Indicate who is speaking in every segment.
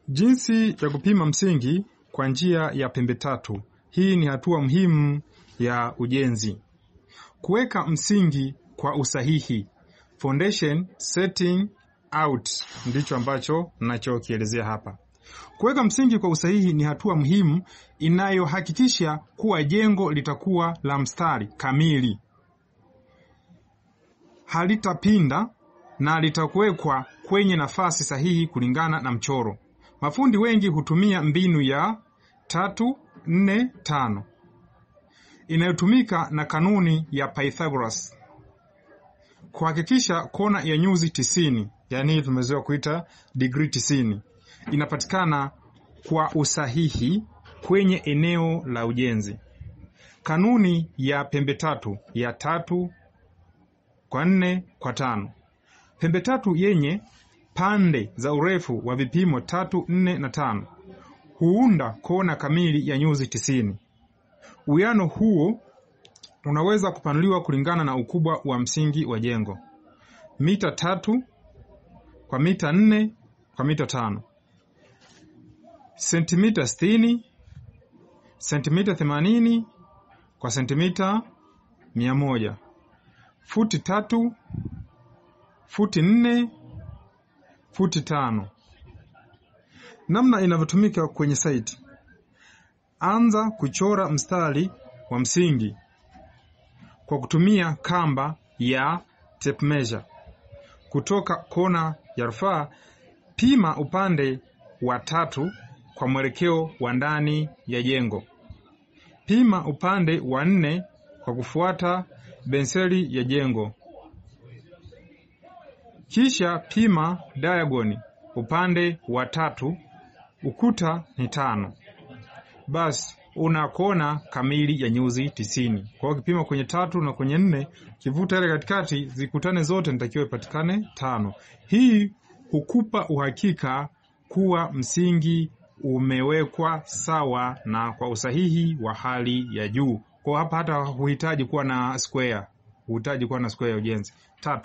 Speaker 1: Jinsi ya kupima msingi kwa njia ya pembe tatu. Hii ni hatua muhimu ya ujenzi. Kuweka msingi kwa usahihi. Foundation setting out ndicho ambacho ninachokielezea hapa. Kuweka msingi kwa usahihi ni hatua muhimu inayohakikisha kuwa jengo litakuwa la mstari kamili, halitapinda na litakuwekwa kwenye nafasi sahihi kulingana na mchoro. Mafundi wengi hutumia mbinu ya 3-4-5 inayotumika na kanuni ya Pythagoras kuhakikisha kona ya nyuzi 90, yani tumezoea kuita degree 90, inapatikana kwa usahihi kwenye eneo la ujenzi. Kanuni ya pembe tatu ya 3-4-5. Pembe tatu yenye pande za urefu wa vipimo 3, 4 na 5 huunda kona kamili ya nyuzi 90. Uwiano huo unaweza kupanuliwa kulingana na ukubwa wa msingi wa jengo: mita 3 kwa mita 4 kwa mita 5, sentimita 60, sentimita 80 kwa sentimita 100, futi 3, futi 4, futi 5. Namna inavyotumika kwenye site. Anza kuchora mstari wa msingi kwa kutumia kamba ya tape measure. Kutoka kona ya rufaa, pima upande wa 3 kwa mwelekeo wa ndani ya jengo. Pima upande wa 4 kwa kufuata benseli ya jengo. Kisha pima diagonal upande wa 3, ukuta ni 5. Basi una kona kamili ya nyuzi 90. Kwa hiyo ukipima kwenye 3 na kwenye 4, kivuta ile katikati zikutane zote nitakiwa ipatikane 5. Hii hukupa uhakika kuwa msingi umewekwa sawa na kwa usahihi wa hali ya juu. Kwa hapa hata huhitaji kuwa na square. Huhitaji kuwa na square ya ujenzi. 3.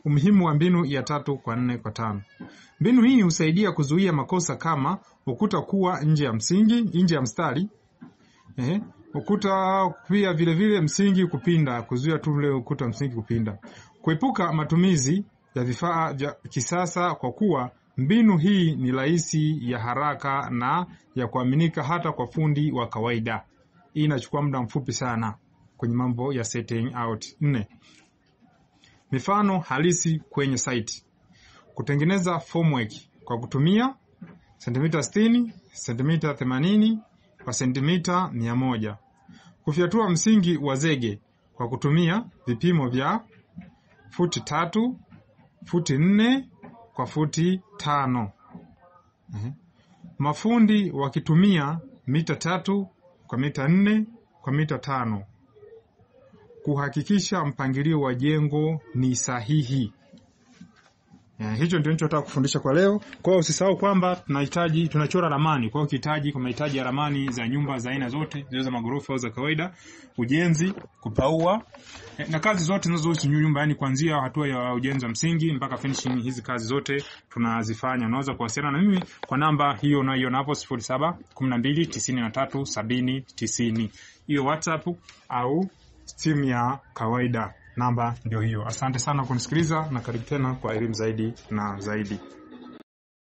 Speaker 1: Umuhimu wa mbinu ya 3-4-5. Mbinu hii husaidia kuzuia makosa kama ukuta kuwa nje ya msingi, nje ya mstari. Ukuta pia vile vile msingi kupinda, kuzuia tu ule ukuta msingi kupinda. Kuepuka matumizi ya vifaa vya kisasa kwa kuwa mbinu hii ni rahisi, ya haraka na ya kuaminika hata kwa fundi wa kawaida. Hii inachukua muda mfupi sana kwenye mambo ya setting out. 4. Mifano halisi kwenye site. Kutengeneza formwork kwa kutumia sentimita 60, sentimita 80 kwa sentimita 100. Kufyatua msingi wa zege kwa kutumia vipimo vya futi 3, futi 4 kwa futi 5. Mafundi wakitumia mita 3 kwa mita 4 kwa mita 5. Kuhakikisha mpangilio wa jengo ni sahihi. Hicho ndio ninachotaka kufundisha kwa leo. Kwa hiyo usisahau kwamba tunachora ramani. Kwa hiyo ukihitaji, kama mahitaji ya ramani za nyumba za aina zote, zile za magorofa au za kawaida, ujenzi, kupaua na kazi zote zinazohusu nyumba, yani kuanzia hatua ya ujenzi wa msingi mpaka finishing, hizi kazi zote tunazifanya. Unaweza kuwasiliana na mimi kwa namba hiyo unaiona hapo 0712937090. Hiyo WhatsApp au simu ya kawaida. Namba ndio hiyo. Asante sana kunisikiliza na karibu tena kwa elimu zaidi na zaidi.